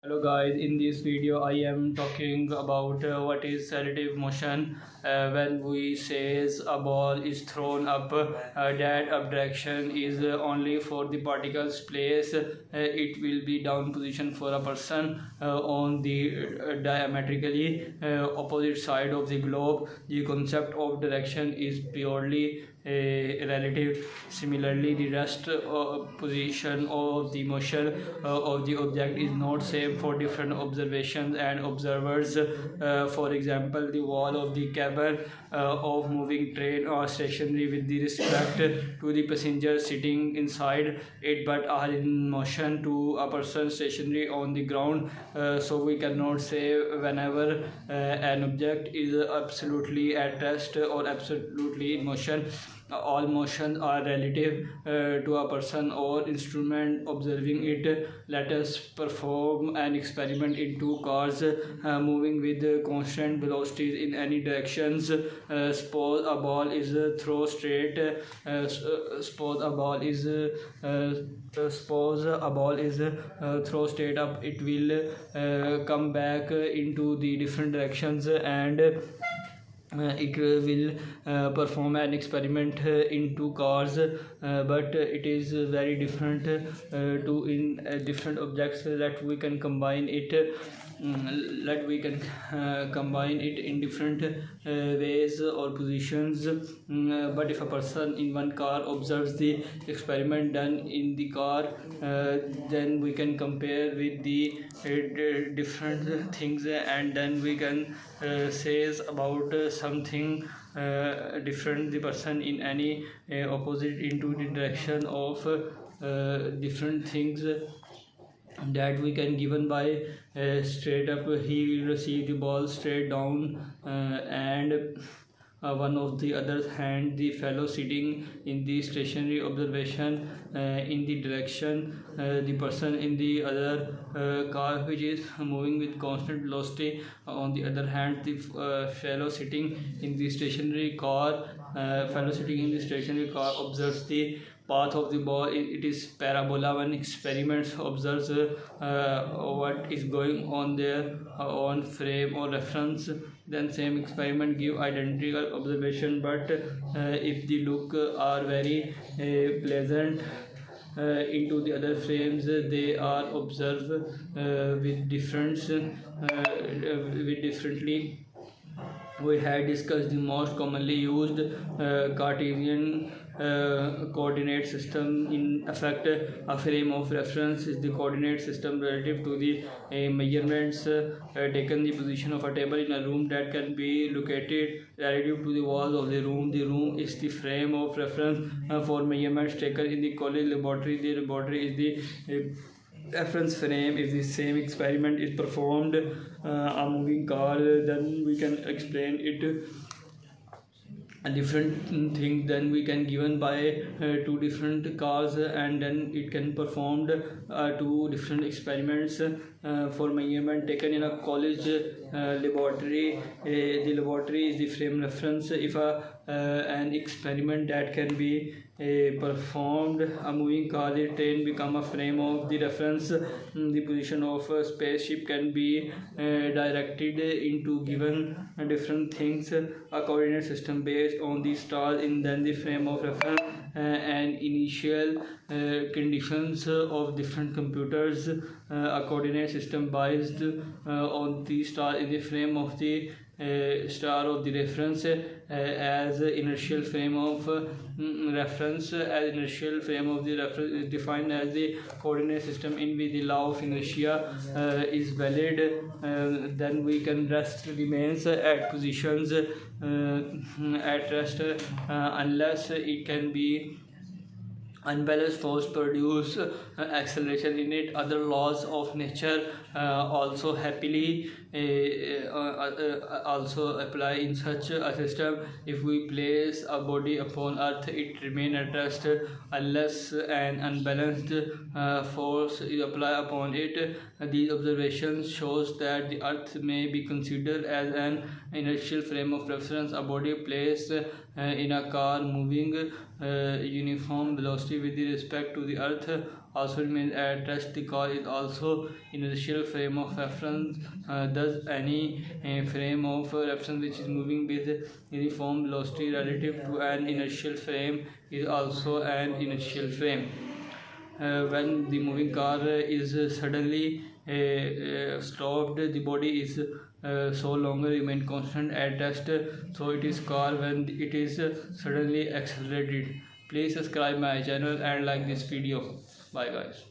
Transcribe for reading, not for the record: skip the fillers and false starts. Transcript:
Hello guys, in this video I am talking about what is relative motion. When we says a ball is thrown up, that abstraction is only for the particles place. It will be down position for a person on the diametrically opposite side of the globe. The concept of direction is purely relative. Similarly, the rest position of the motion of the object is not same for different observations and observers. For example, the wall of the cabin of moving train are stationary with the respect to the passenger sitting inside it, but are in motion to a person stationary on the ground. So we cannot say whenever an object is absolutely at rest or absolutely in motion. All motions are relative to a person or instrument observing it. Let us perform an experiment in two cars moving with constant velocities in any directions. Suppose a ball is thrown straight. Suppose a ball is thrown straight up. It will come back into the different directions, and it will perform an experiment in two cars, but it is very different to in different objects that we can combine it. That we can combine it in different ways or positions. But if a person in one car observes the experiment done in the car, then we can compare with the different things, and then we can says about something different. The person in any opposite into the direction of different things that we can given by straight up, he will receive the ball straight down, and one of the other hand the fellow sitting in the stationary observation in the direction the person in the other car which is moving with constant velocity. On the other hand, the fellow sitting in the stationary car observes the path of the ball. It is parabola. When experiments observes what is going on there on frame or reference, then same experiment give identical observation, but if the look are very pleasant into the other frames, they are observed with difference with differently. We had discussed the most commonly used Cartesian coordinate system. In effect, a frame of reference is the coordinate system relative to the measurements taken. The position of a table in a room that can be located relative to the walls of the room. The room is the frame of reference for measurements taken in the college laboratory. The laboratory is the reference frame. If the same experiment is performed a moving car, then we can explain it a different thing. Then we can given by two different cars, and then it can performed two different experiments for measurement taken in a college laboratory. The laboratory is the frame reference. If an experiment that can be performed a moving car, the train become a frame of the reference. The position of a spaceship can be directed into given different things. A coordinate system based on the stars in then the frame of reference and initial conditions of different computers. A coordinate system based on the star in the frame of the star of the reference as inertial frame of reference. As inertial frame of the reference is defined as the coordinate system in which the law of inertia is valid. Then we can rest remains at positions at rest unless it can be unbalanced force produce acceleration in it. Other laws of nature also happily also apply in such a system. If we place a body upon earth, it remain at rest unless an unbalanced force is applied upon it. These observations shows that the earth may be considered as an inertial frame of reference. A body placed in a car moving uniform velocity with respect to the earth also remains at rest. The car is also inertial frame of reference. Thus, any frame of reference which is moving with uniform velocity relative to an inertial frame is also an inertial frame. When the moving car is suddenly stopped, the body is so longer remain constant at rest, so it is car when it is suddenly accelerated. Please subscribe my channel and like this video. Bye guys.